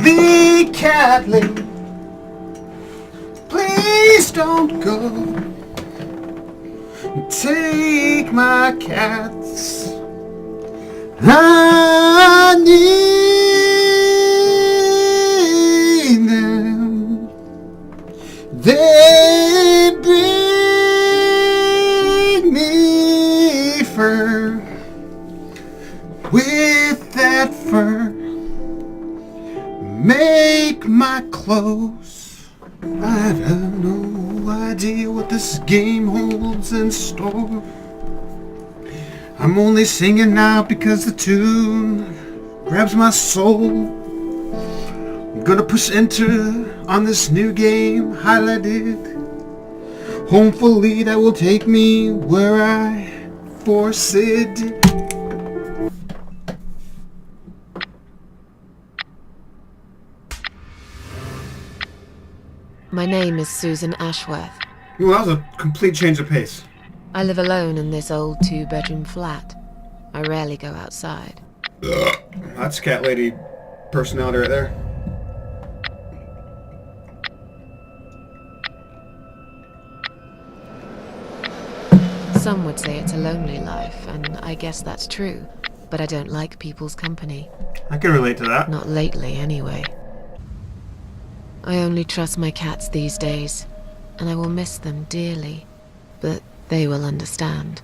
The cat lady, please don't go. Take my cats. I need them. They bring me fur. With that fur, make my clothes. I have no idea what this game holds in store. I'm only singing now because the tune grabs my soul. I'm gonna push enter on this new game highlighted. Hopefully that will take me where I foresaid. My name is Susan Ashworth. Well, that was a complete change of pace. I live alone in this old 2-bedroom flat. I rarely go outside. That's cat lady personality right there. Some would say it's a lonely life, and I guess that's true. But I don't like people's company. I can relate to that. Not lately, anyway. I only trust my cats these days, and I will miss them dearly. But they will understand,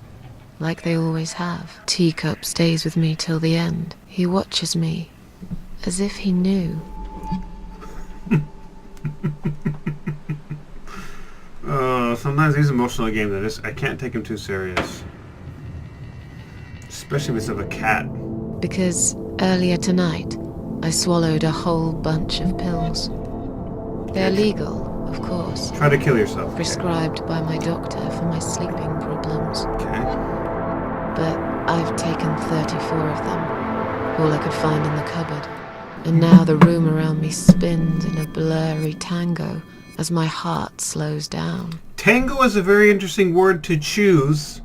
like they always have. Teacup stays with me till the end. He watches me, as if he knew. Sometimes these emotional games, I can't take them too serious. Especially if it's of a cat. Because earlier tonight, I swallowed a whole bunch of pills. They're legal, of course. Try to kill yourself. Prescribed by my doctor for my sleeping problems. Okay. But I've taken 34 of them, all I could find in the cupboard. And now the room around me spins in a blurry tango as my heart slows down. Tango is a very interesting word to choose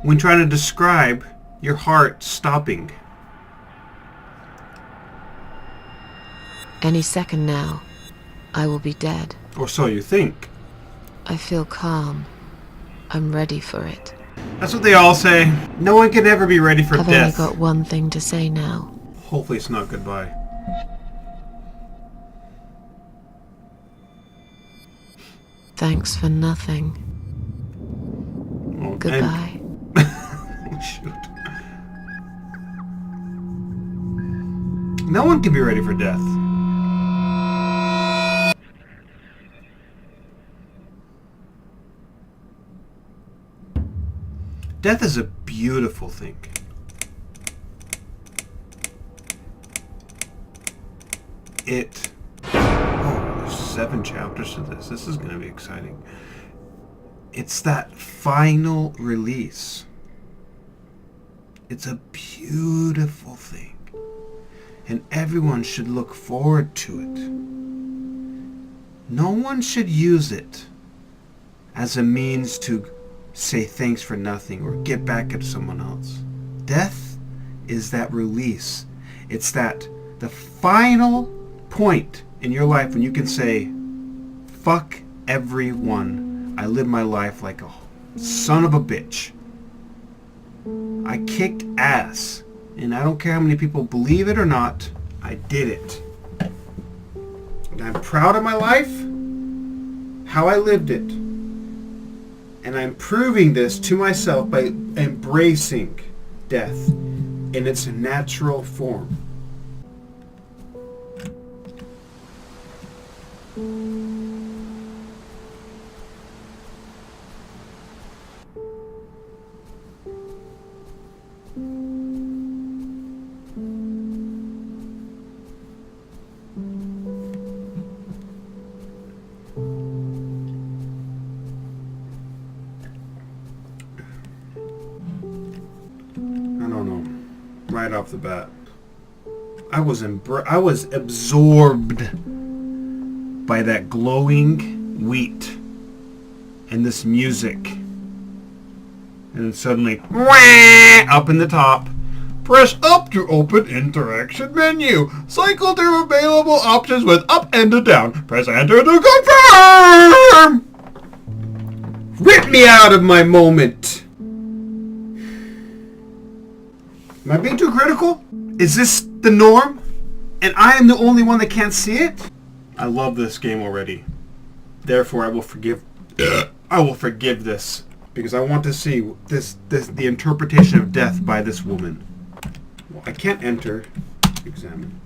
when trying to describe your heart stopping. Any second now, I will be dead. Or so you think. I feel calm. I'm ready for it. That's what they all say. No one can ever be ready for I've death. only got one thing to say now. Hopefully it's not goodbye. Thanks for nothing. Oh, Goodbye. Shoot. No one can be ready for death. Death is a beautiful thing. There's 7 chapters to this. This is going to be exciting. It's that final release. It's a beautiful thing. And everyone should look forward to it. No one should use it as a means to say thanks for nothing or get back at someone else. Death is that release. It's that the final point in your life when you can say, fuck everyone. I live my life like a son of a bitch. I kicked ass. And I don't care how many people believe it or not, I did it. And I'm proud of my life, how I lived it. And I'm proving this to myself by embracing death in its natural form. Right off the bat, I was absorbed by that glowing wheat and this music, and then suddenly, up in the top, Press up to open interaction menu. Cycle through available options with up and a down. Press enter to confirm! Rip me out of my moment! Am I being too critical? Is this the norm? And I am the only one that can't see it? I love this game already. Therefore, I will forgive this. Because I want to see the interpretation of death by this woman. Well, I can't enter. Examine.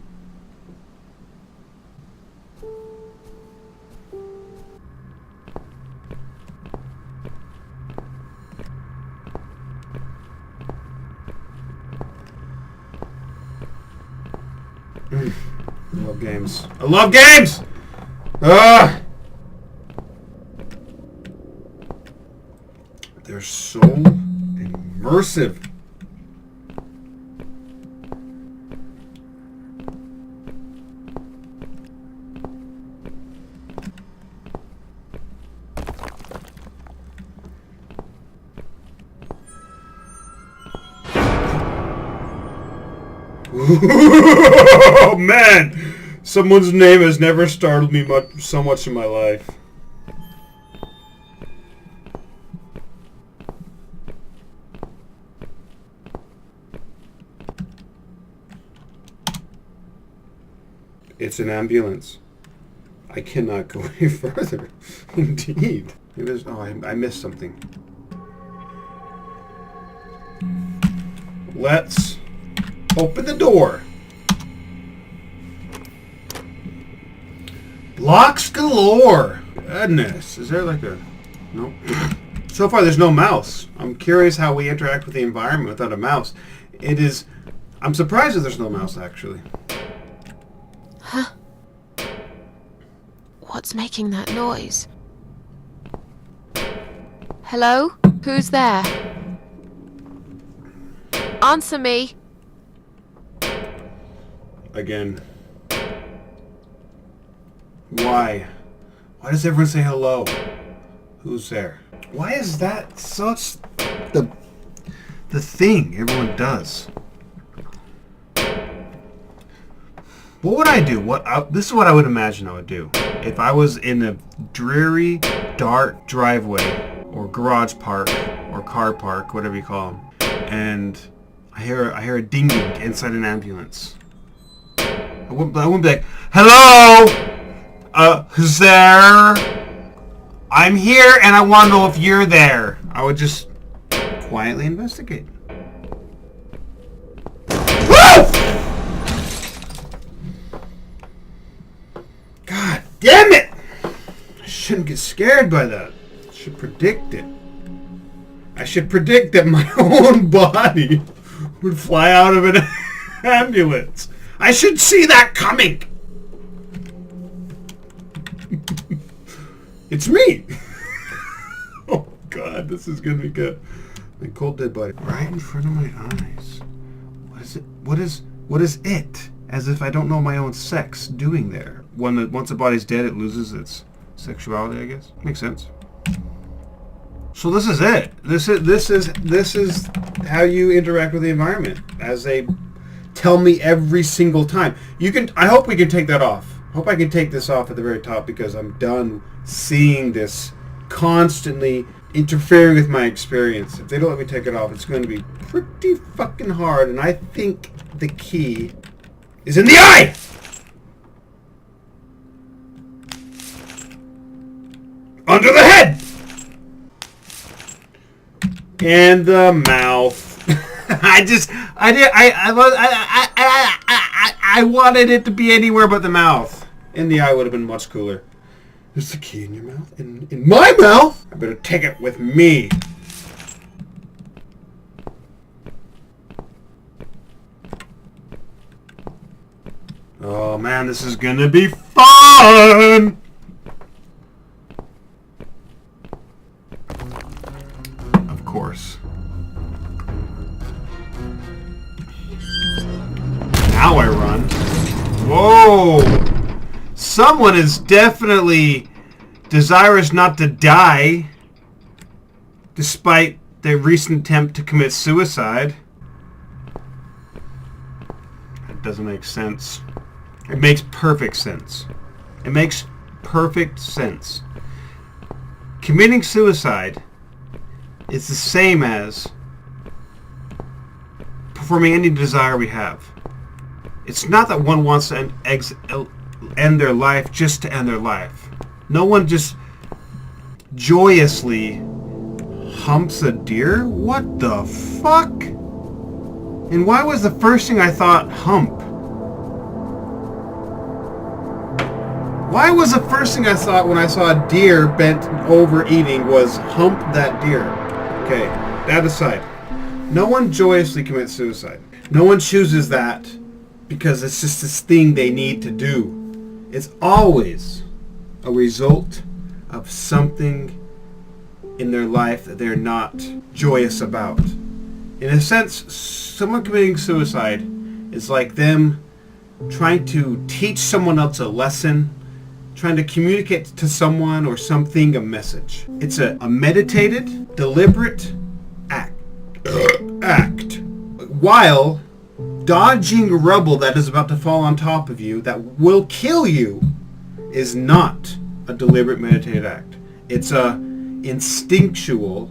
I love games. I love games! Ugh! They're so immersive. Oh man! Someone's name has never startled me so much in my life. It's an ambulance. I cannot go any further. Indeed. Maybe there's, oh, I missed something. Let's open the door. Blocks galore. Goodness. Is there like a... Nope. So far there's no mouse. I'm curious how we interact with the environment without a mouse. It is... I'm surprised that there's no mouse, actually. Huh? What's making that noise? Hello? Who's there? Answer me! Again. Why? Why does everyone say hello? Who's there? Why is that such the thing everyone does? What would I do? This is what I would imagine I would do. If I was in a dreary, dark driveway, or garage park, or car park, whatever you call them, and I hear a dinging inside an ambulance. I wouldn't be like, hello! Who's there? I'm here and I want to know if you're there. I would just quietly investigate. Woo! God damn it! I shouldn't get scared by that. I should predict it. I should predict that my own body would fly out of an ambulance. I should see that coming. It's me. Oh God, this is gonna be good. My cold dead body right in front of my eyes. What is it? What is it? As if I don't know my own sex doing there. Once a body's dead, it loses its sexuality, I guess. Makes sense. So this is it. This is how you interact with the environment, as they tell me every single time. I hope we can take that off. I hope I can take this off at the very top, because I'm done seeing this constantly interfering with my experience. If they don't let me take it off, it's going to be pretty fucking hard, and I think the key is in the eye! Under the head! And the mouth. I wanted it to be anywhere but the mouth. In the eye would have been much cooler. There's the key in your mouth. In my mouth? I better take it with me. Oh man, this is gonna be fun! Of course. Now I run. Whoa! Someone is definitely desirous not to die, despite their recent attempt to commit suicide. doesn't make sense. It makes perfect sense. It makes perfect sense. Committing suicide is the same as performing any desire we have. It's not that one wants to end their life just to end their life. No one just joyously humps a deer? What the fuck? And why was the first thing I thought hump? Why was the first thing I thought when I saw a deer bent over eating was hump that deer? Okay, that aside. No one joyously commits suicide. No one chooses that because it's just this thing they need to do. It's always a result of something in their life that they're not joyous about. In a sense, someone committing suicide is like them trying to teach someone else a lesson, trying to communicate to someone or something a message. It's a meditated, deliberate act while dodging rubble that is about to fall on top of you that will kill you is not a deliberate meditated act. It's a instinctive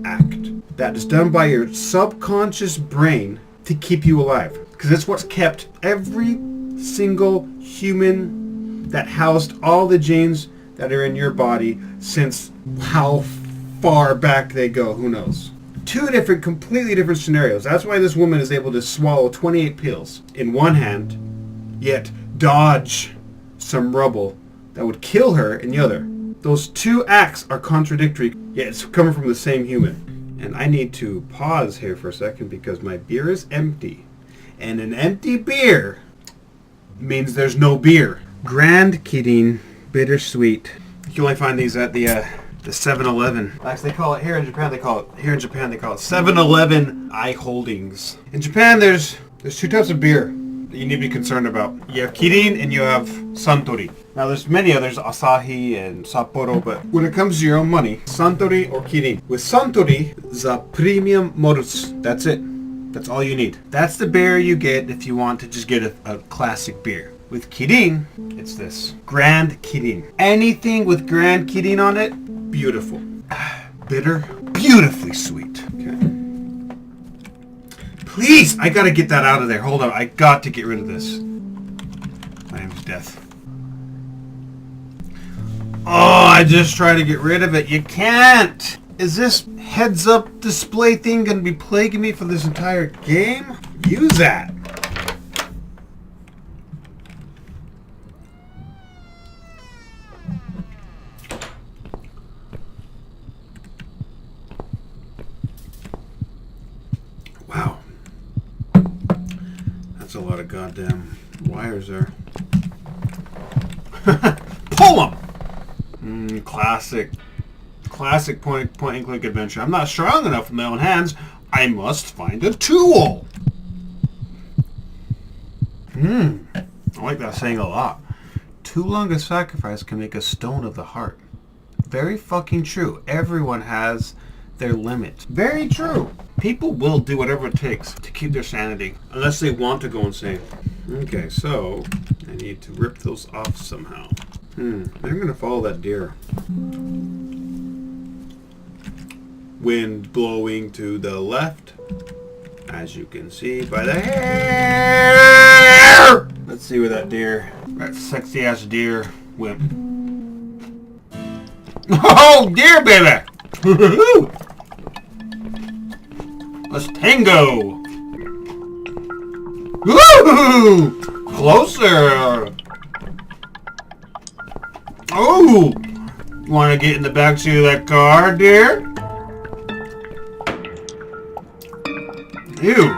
act that is done by your subconscious brain to keep you alive. Because it's what's kept every single human that housed all the genes that are in your body since how far back they go, who knows. Two completely different scenarios. That's why this woman is able to swallow 28 pills in one hand, yet dodge some rubble that would kill her in the other. Those two acts are contradictory, yet it's coming from the same human. And I need to pause here for a second because my beer is empty. And an empty beer means there's no beer. Grand Kidding Bittersweet. You can only find these at the 7-Eleven. Actually, they call it here in Japan. They call it 7-Eleven I Holdings. In Japan, there's two types of beer that you need to be concerned about. You have Kirin and you have Suntory. Now, there's many others, Asahi and Sapporo, but when it comes to your own money, Suntory or Kirin. With Suntory, the premium modus. That's it. That's all you need. That's the beer you get if you want to just get a classic beer. With Kirin, it's this. Grand Kirin. Anything with Grand Kirin on it, beautiful. Bitter, beautifully sweet. Okay. Please, I gotta get that out of there. Hold on, I got to get rid of this. My name's Death. Oh, I just tried to get rid of it. You can't! Is this heads-up display thing gonna be plaguing me for this entire game? Use that! Wow. That's a lot of goddamn wires there. Pull them! Classic point-and-click adventure. I'm not strong enough with my own hands. I must find a tool. I like that saying a lot. Too long a sacrifice can make a stone of the heart. Very fucking true. Everyone has their limit. Very true. People will do whatever it takes to keep their sanity, unless they want to go insane. Okay, so I need to rip those off somehow. I'm going to follow that deer. Wind blowing to the left, as you can see by the hair. Let's see where that sexy ass deer went. Oh, deer baby! Let's tango! Woo! Closer! Oh! You want to get in the backseat of that car, dear? Ew.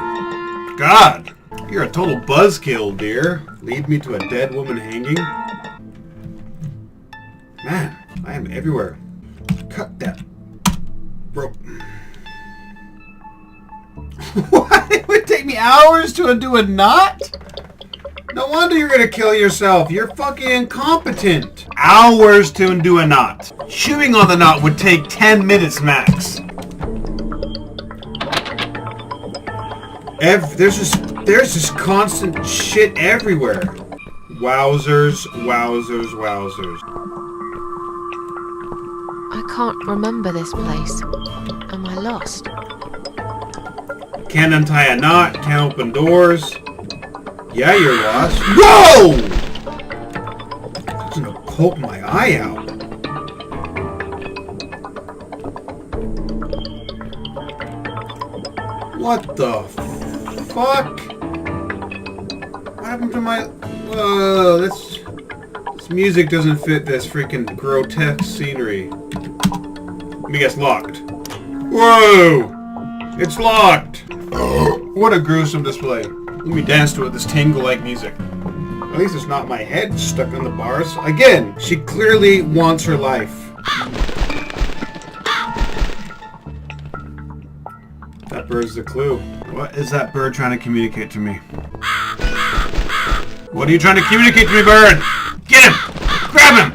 God. You're a total buzzkill, dear. Lead me to a dead woman hanging. Man, I am everywhere. Cut that rope. What? It would take me hours to undo a knot? No wonder you're gonna kill yourself. You're fucking incompetent. Hours to undo a knot. Chewing on the knot would take 10 minutes max. There's just constant shit everywhere. Wowzers, wowzers, wowzers. I can't remember this place. Am I lost? Can't untie a knot, can't open doors. Yeah, you're lost. Whoa! It's gonna poke my eye out. What the fuck? What happened to my... Whoa, this music doesn't fit this freaking grotesque scenery. Let me guess, locked. Whoa! It's locked! What a gruesome display. Let me dance to it, this tango-like music. At least it's not my head stuck on the bars. Again, she clearly wants her life. That bird's the clue. What is that bird trying to communicate to me? What are you trying to communicate to me, bird? Get him! Grab him!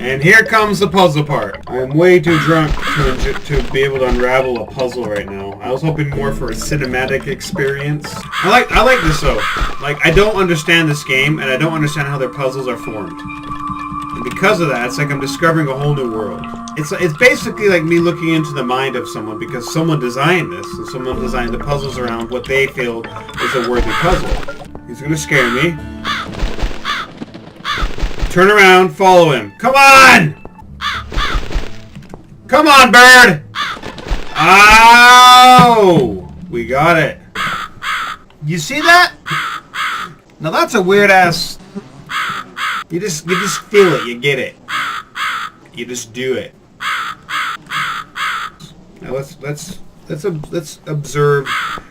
And here comes the puzzle part. I am way too drunk to be able to unravel a puzzle right now. I was hoping more for a cinematic experience. I like this though. Like, I don't understand this game, and I don't understand how their puzzles are formed. And because of that, it's like I'm discovering a whole new world. It's basically like me looking into the mind of someone, because someone designed this, and someone designed the puzzles around what they feel is a worthy puzzle. He's gonna scare me. Turn around, follow him. Come on! Come on, bird! Ow! We got it. You see that? Now that's a weird ass... You just feel it, you get it. You just do it. Now let's observe.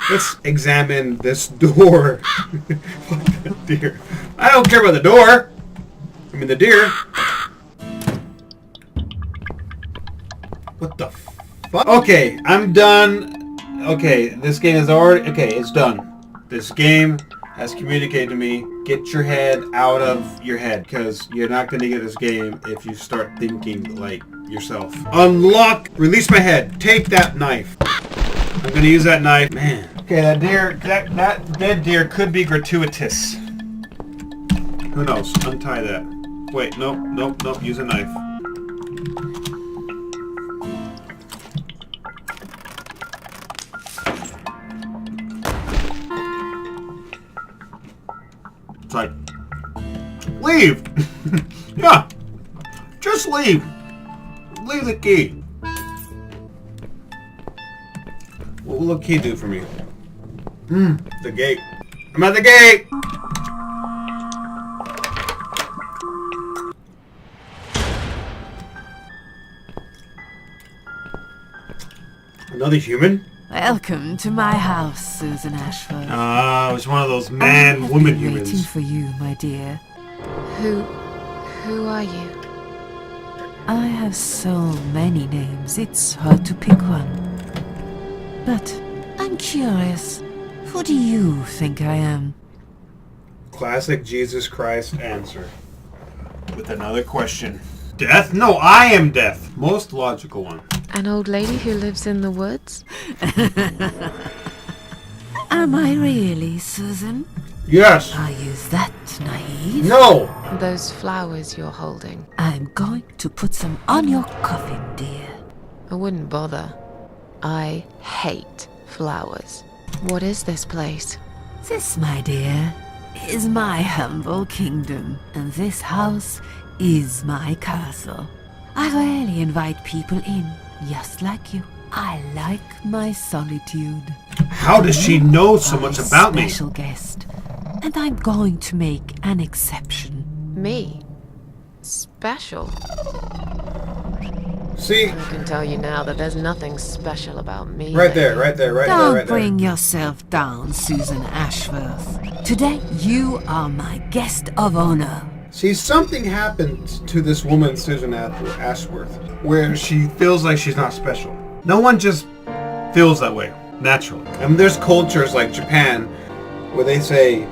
Let's examine this door. Fuck that deer. I don't care about the door. I mean the deer. What the fuck? Okay, I'm done. Okay, this game is already... Okay, it's done. This game has communicated to me. Get your head out of your head, because you're not going to get this game if you start thinking like yourself. Unlock. Release my head. Take that knife. I'm going to use that knife. Man. Okay, that deer... That dead deer could be gratuitous. Who knows? Untie that. Wait, nope. Use a knife. It's like, leave! Yeah! Just leave! Leave the key. What will the key do for me? The gate. I'm at the gate! Another human? Welcome to my house, Susan Ashford. It was one of those man-woman humans. Waiting for you, my dear. Who are you? I have so many names, it's hard to pick one. But I'm curious. Who do you think I am? Classic Jesus Christ answer. With another question. Death? No, I am death. Most logical one. An old lady who lives in the woods? Am I really, Susan? Yes. Are you that naive? No. Those flowers you're holding. I'm going to put some on your coffin, dear. I wouldn't bother. I hate flowers. What is this place? This, my dear, is my humble kingdom, and this house is my castle. I rarely invite people in, just like you. I like my solitude. How does she know so much about me? Special guest, and I'm going to make an exception. Me? Special? See? I can tell you now that there's nothing special about me. Right there. Don't bring yourself down, Susan Ashworth. Today, you are my guest of honor. See, something happened to this woman, Susan Ashworth, where she feels like she's not special. No one just feels that way, naturally. I mean, there's cultures like Japan, where they say,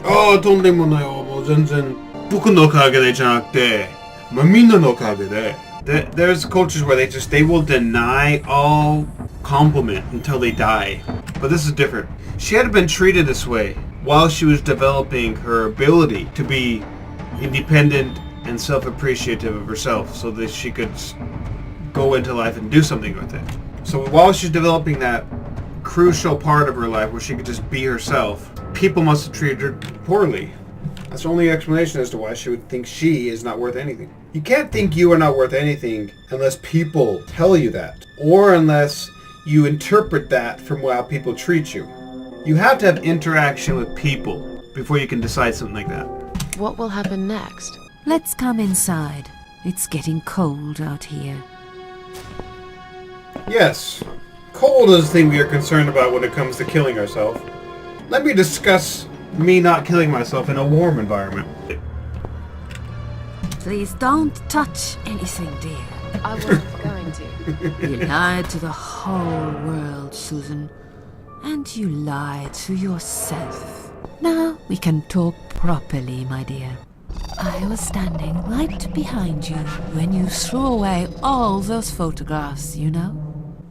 "Oh, とんでもないよ、もう全然僕のおかげでじゃなくて、まあみんなのおかげで." There's cultures where they will deny all compliment until they die. But this is different. She had been treated this way while she was developing her ability to be independent and self-appreciative of herself so that she could go into life and do something with it. So while she's developing that crucial part of her life where she could just be herself, people must have treated her poorly. That's the only explanation as to why she would think she is not worth anything. You can't think you are not worth anything unless people tell you that, or unless you interpret that from how people treat you. You have to have interaction with people before you can decide something like that. What will happen next? Let's come inside. It's getting cold out here. Yes, cold is the thing we are concerned about when it comes to killing ourselves. Let me discuss me not killing myself in a warm environment. Please don't touch anything, dear. I wasn't going to. You lied to the whole world, Susan. And you lied to yourself. Now we can talk properly, my dear. I was standing right behind you when you threw away all those photographs, you know?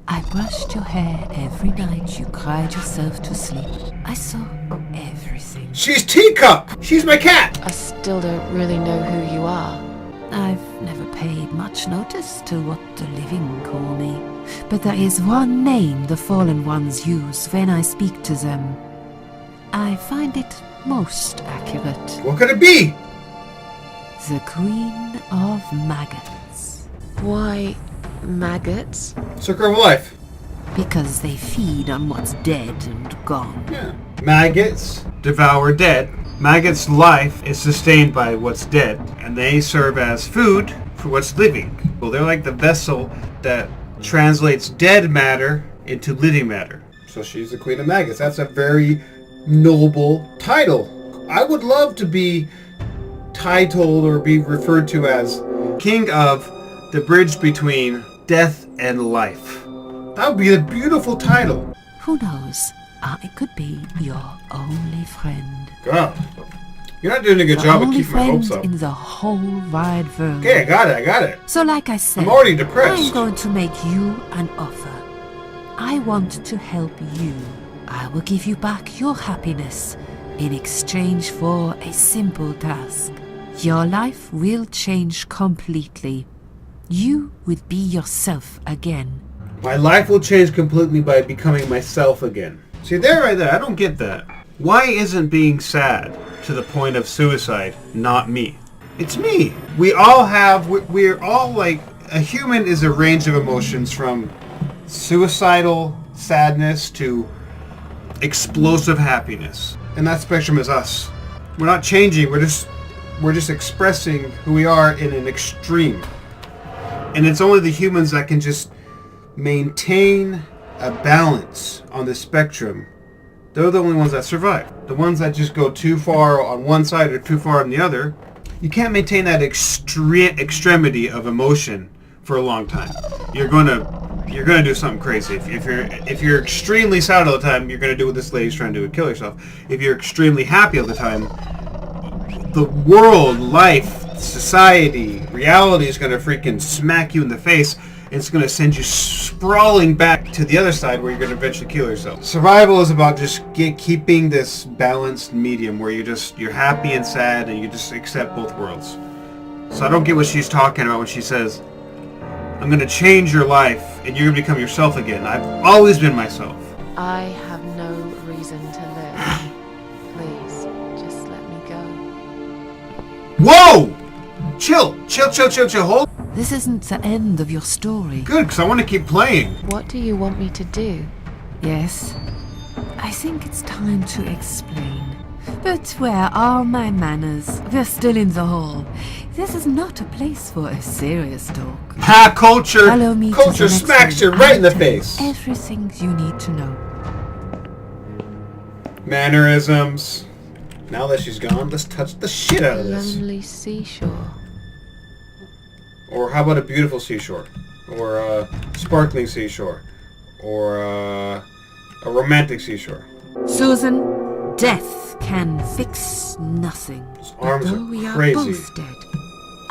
I brushed your hair every night you cried yourself to sleep. I saw everything. She's Teacup! She's my cat! I still don't really know who you are. I've never paid much notice to what the living call me. But there is one name the fallen ones use when I speak to them. I find it most accurate. What could it be? The Queen of Maggots. Why, maggots? Circle of Life. Because they feed on what's dead and gone. Yeah. Maggots devour dead. Maggots' life is sustained by what's dead, and they serve as food for what's living. Well, they're like the vessel that translates dead matter into living matter. So she's the Queen of Maggots. That's a very noble title. I would love to be titled or be referred to as King of the Bridge Between Death and Life. That would be a beautiful title. Who knows? I could be your only friend. God, you're not doing a good The job of only keeping my hopes friend up. in the whole wide world. Okay, I got it. So like I said, I'm already depressed. I'm going to make you an offer. I want to help you. I will give you back your happiness in exchange for a simple task. Your life will change completely. You would be yourself again. My life will change completely by becoming myself again. See, right there, I don't get that. Why isn't being sad to the point of suicide not me? It's me. We're all like, a human is a range of emotions from suicidal sadness to explosive happiness. And that spectrum is us. We're not changing, we're just expressing who we are in an extreme. And it's only the humans that can just maintain a balance on the spectrum. They're the only ones that survive. The ones that just go too far on one side or too far on the other, you can't maintain that extremity of emotion for a long time. You're gonna do something crazy. If you're extremely sad all the time, you're gonna do what this lady's trying to do and kill yourself. If you're extremely happy all the time, the world, life, society, reality is gonna freaking smack you in the face. It's going to send you sprawling back to the other side where you're going to eventually kill yourself. Survival is about just keeping this balanced medium where you're happy and sad and you just accept both worlds. So I don't get what she's talking about when she says, I'm going to change your life and you're going to become yourself again. I've always been myself. I have no reason to live. Please, just let me go. Whoa! Chill. Hold. This isn't the end of your story. Good, because I want to keep playing. What do you want me to do? Yes, I think it's time to explain. But where are my manners? We're still in the hall. This is not a place for a serious talk. Ha! Culture! Follow me to Culture the next smacks you room. right in the I'll tell you face. Everything you need to know. Mannerisms. Now that she's gone, let's touch the shit out of this. Lonely seashore. Or how about a beautiful seashore? Or a sparkling seashore? Or a romantic seashore? Susan, death can fix nothing. His arms Although are we crazy. are both dead,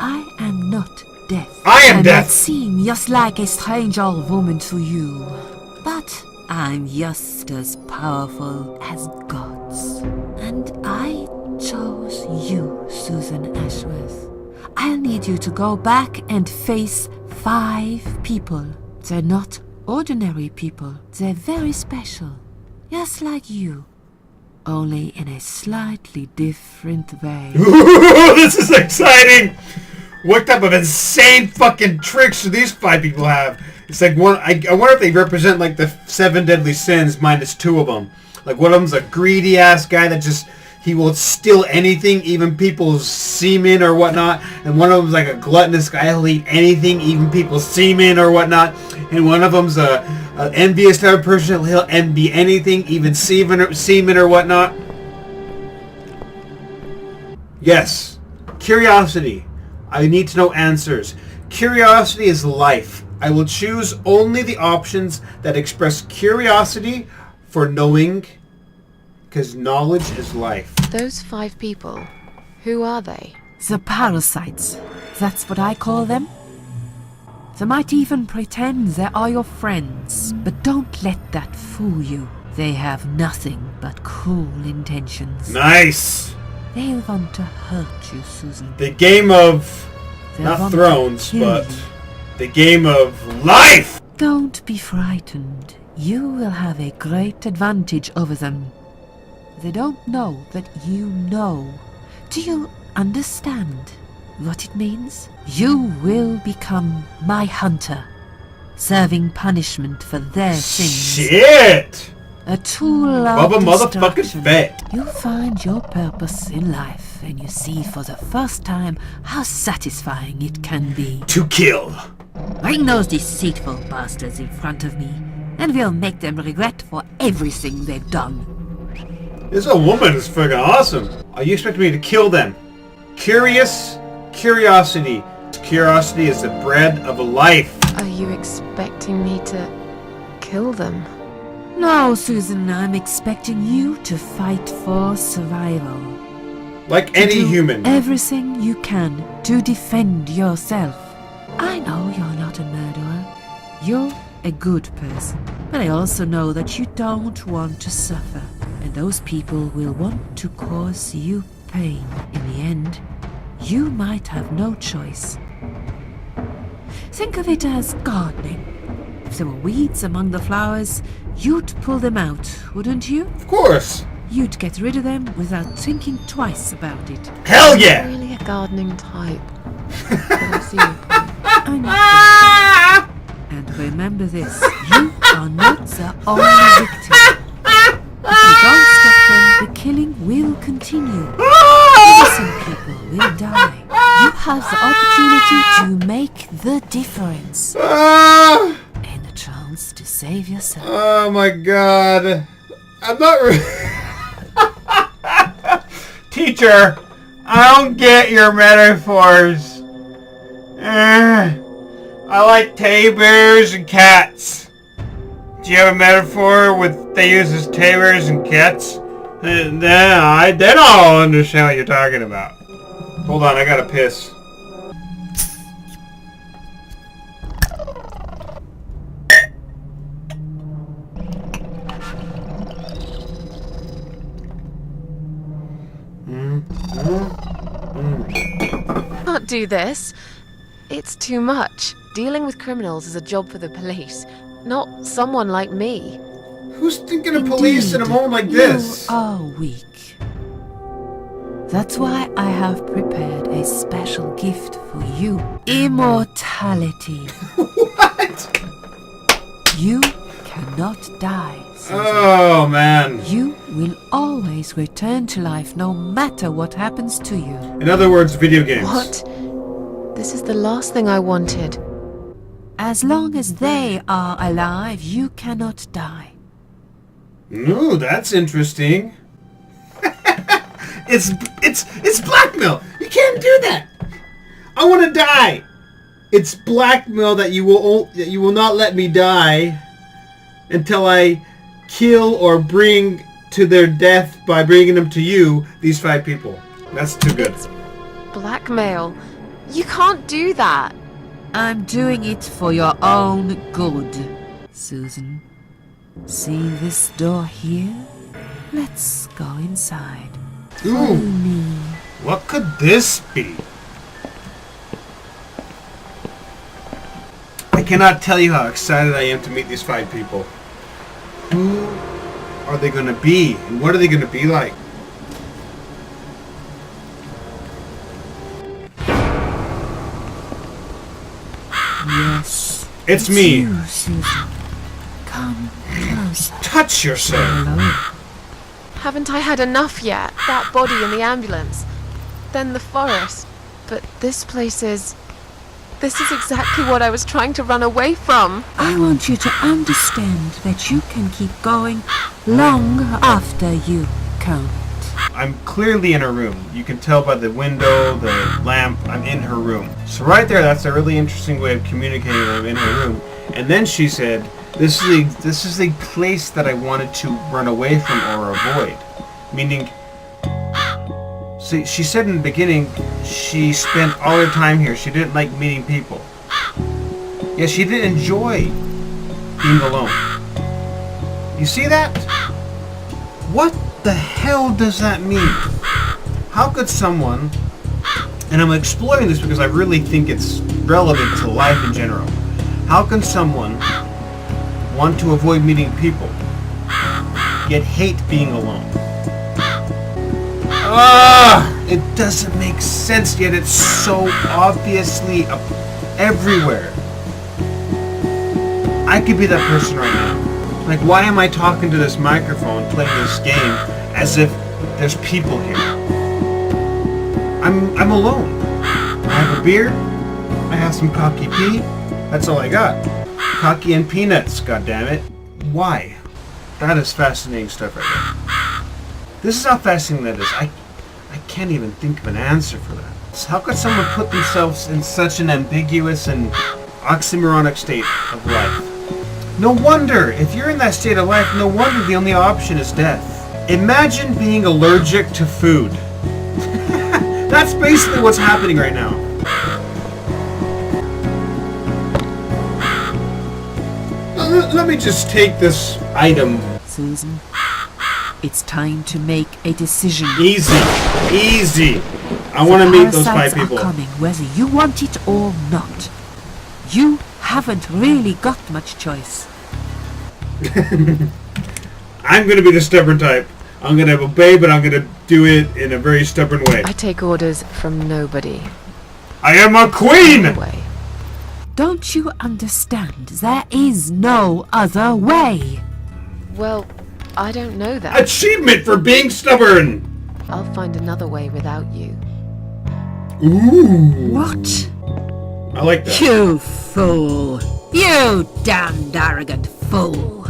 I am not death. I am might death! seem just like a strange old woman to you, but I'm just as powerful as gods. And I chose you, Susan Ashworth. I'll need you to go back and face 5 people. They're not ordinary people. They're very special. Just like you. Only in a slightly different way. This is exciting! What type of insane fucking tricks do these 5 people have? It's like one. I wonder if they represent like the 7 deadly sins minus 2 of them. Like one of them's a greedy ass guy that just he will steal anything, even people's semen or whatnot. And one of them's like a gluttonous guy who'll eat anything, even people's semen or whatnot. And one of them's an envious type of person. He'll envy anything, even semen or whatnot. Yes, curiosity. I need to know answers. Curiosity is life. I will choose only the options that express curiosity for knowing, because knowledge is life. Those 5 people, who are they? The parasites. That's what I call them. They might even pretend they are your friends, but don't let that fool you. They have nothing but cruel intentions. Nice! They'll want to hurt you, Susan. The game of, They'll not want to thrones, kill but you. the game of life! Don't be frightened. You will have a great advantage over them. They don't know that you know. Do you understand what it means? You will become my hunter, serving punishment for their sins. Shit! A tool of Bubba motherfucking destruction. Fett. You find your purpose in life, and you see for the first time how satisfying it can be. To kill. Bring those deceitful bastards in front of me, and we'll make them regret for everything they've done. This old woman is friggin' awesome. Are you expecting me to kill them? Curiosity. Curiosity is the bread of life. Are you expecting me to kill them? No, Susan, I'm expecting you to fight for survival. Like any Do human. everything you can to defend yourself. I know you're not a murderer. You're a good person. But I also know that you don't want to suffer. And those people will want to cause you pain. In the end, you might have no choice. Think of it as gardening. If there were weeds among the flowers, you'd pull them out, wouldn't you? Of course. You'd get rid of them without thinking twice about it. Hell I'm not yeah! really a gardening type. But I see your point. I know. And remember this, you are not the only victim. If you don't stop them, the killing will continue. Innocent people will die. You have the opportunity to make the difference. Ah! And a chance to save yourself. Oh my god. I'm not Teacher, I don't get your metaphors. I like teddy bears and cats. Do you have a metaphor with they use as teddy bears and cats? Then I'll understand what you're talking about. Hold on, I gotta piss. Can't do this. It's too much. Dealing with criminals is a job for the police, not someone like me. Who's thinking of police in a moment like this? You are weak. That's why I have prepared a special gift for you. Immortality. What? You cannot die, Susan. Oh man. You will always return to life no matter what happens to you. In other words, video games. What? This is the last thing I wanted. As long as they are alive, you cannot die. Ooh, that's interesting. It's blackmail. You can't do that. I want to die. It's blackmail that you will not let me die until I kill or bring to their death by bringing them to you. These 5 people. That's too good. It's blackmail. You can't do that. I'm doing it for your own good. Susan, see this door here? Let's go inside. Follow Ooh, me. what could this be? I cannot tell you how excited I am to meet these 5 people. Who are they going to be? And what are they going to be like? Yes. It's me. You, Susan. Come closer. Touch yourself. Hello. Haven't I had enough yet? That body in the ambulance. Then the forest. But this place is... This is exactly what I was trying to run away from. I want you to understand that you can keep going long after you can't. I'm clearly in her room. You can tell by the window, the lamp, I'm in her room. So right there, that's a really interesting way of communicating that I'm in her room. And then she said, this is the place that I wanted to run away from or avoid. Meaning, see, she said in the beginning, she spent all her time here. She didn't like meeting people. Yeah, she didn't enjoy being alone. You see that? What the hell does that mean? How could someone, and I'm exploring this because I really think it's relevant to life in general, how can someone want to avoid meeting people, yet hate being alone? It doesn't make sense, yet it's so obviously everywhere. I could be that person right now. Like, why am I talking to this microphone, playing this game, as if there's people here? I'm alone. I have a beer. I have some cocky pee. That's all I got. Cocky and peanuts, goddammit. Why? That is fascinating stuff right there. This is how fascinating that is. I can't even think of an answer for that. So how could someone put themselves in such an ambiguous and oxymoronic state of life? No wonder, if you're in that state of life, no wonder the only option is death. Imagine being allergic to food. That's basically what's happening right now. Let me just take this item. Susan, it's time to make a decision. Easy. Easy. I want to meet those 5 Parasites people. are coming, whether you want it or not. You haven't really got much choice. I'm going to be the stubborn type. I'm going to obey, but I'm going to do it in a very stubborn way. I take orders from nobody. I am a queen! Anyway, Don't you understand? There is no other way. well, I don't know that. Achievement for being stubborn! I'll find another way without you. Ooh. What? I like that. You fool! You damned arrogant fool!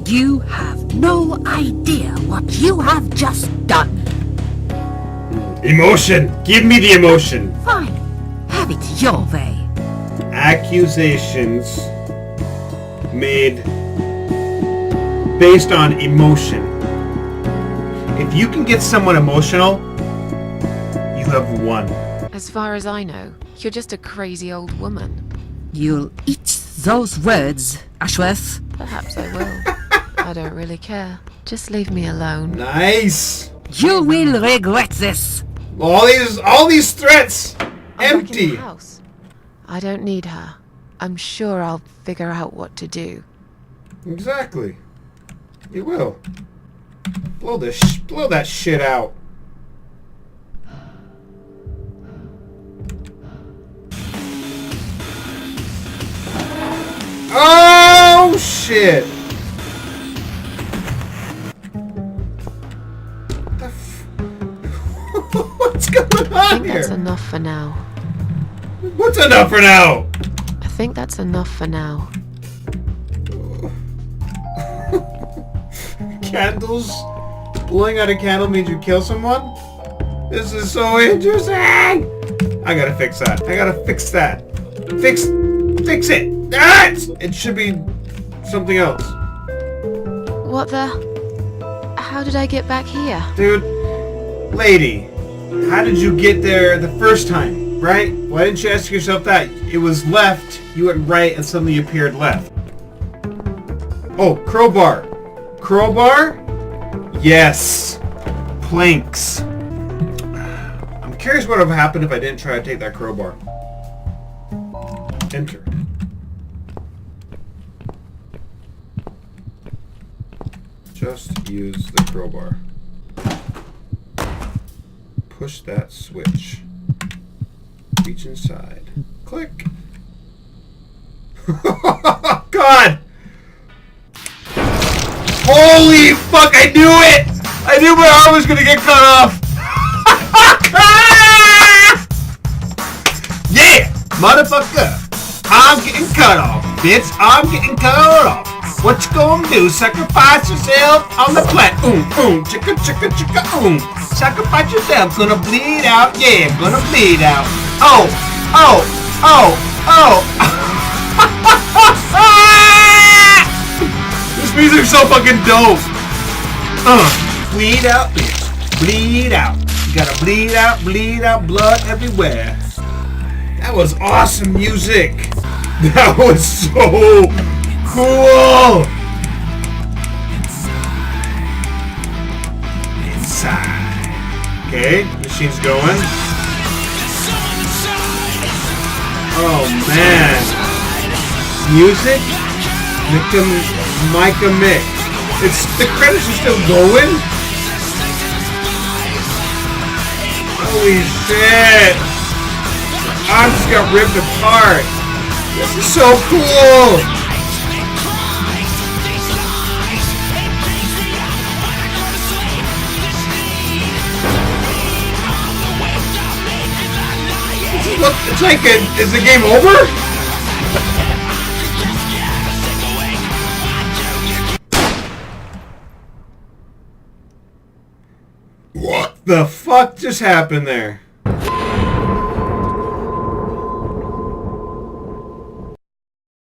You have no idea what you have just done. Emotion! Give me the emotion! Fine, have it your way. Accusations made based on emotion. If you can get someone emotional, you have won. As far as I know, you're just a crazy old woman. You'll eat those words, Ashworth. Perhaps I will. I don't really care. Just leave me alone. Nice! You will regret this. All these threats! I'm back in Empty! the house. I don't need her. I'm sure I'll figure out what to do. Exactly. You will. Blow that shit out. Oh shit! What's going I on think that's here? enough for now. What's enough for now? I think that's enough for now. Candles? Blowing out a candle means you kill someone? This is so interesting! I gotta fix that. I gotta fix that. Fix it! Ah! It should be something else. What the? How did I get back here? Dude, lady, how did you get there the first time, right? Why didn't you ask yourself that? It it was left, you went right, and suddenly you appeared left. Oh, crowbar. Crowbar? Yes. Planks. I'm curious what would have happened if I didn't try to take that crowbar. Enter. Just use the crowbar. Push that switch. Reach inside. Click. God! Holy fuck, I knew it! I knew my arm was gonna get cut off! Yeah! Motherfucker! I'm getting cut off, bitch! I'm getting cut off! What you gonna do? Sacrifice yourself on the plant. Chicka, chicka, chicka, Sacrifice yourself. Gonna bleed out. Yeah, gonna bleed out. Oh, oh, oh, oh. This music's so fucking dope. Bleed out, bitch. Bleed out. You gotta bleed out, blood everywhere. That was awesome music. That was so cool! Inside. Okay, machine's going. Oh man. Music? Micah Mick. It's the credits are still going? Holy shit! I just got ripped apart. This is so cool! Look, it's like is the game over? What the fuck just happened there?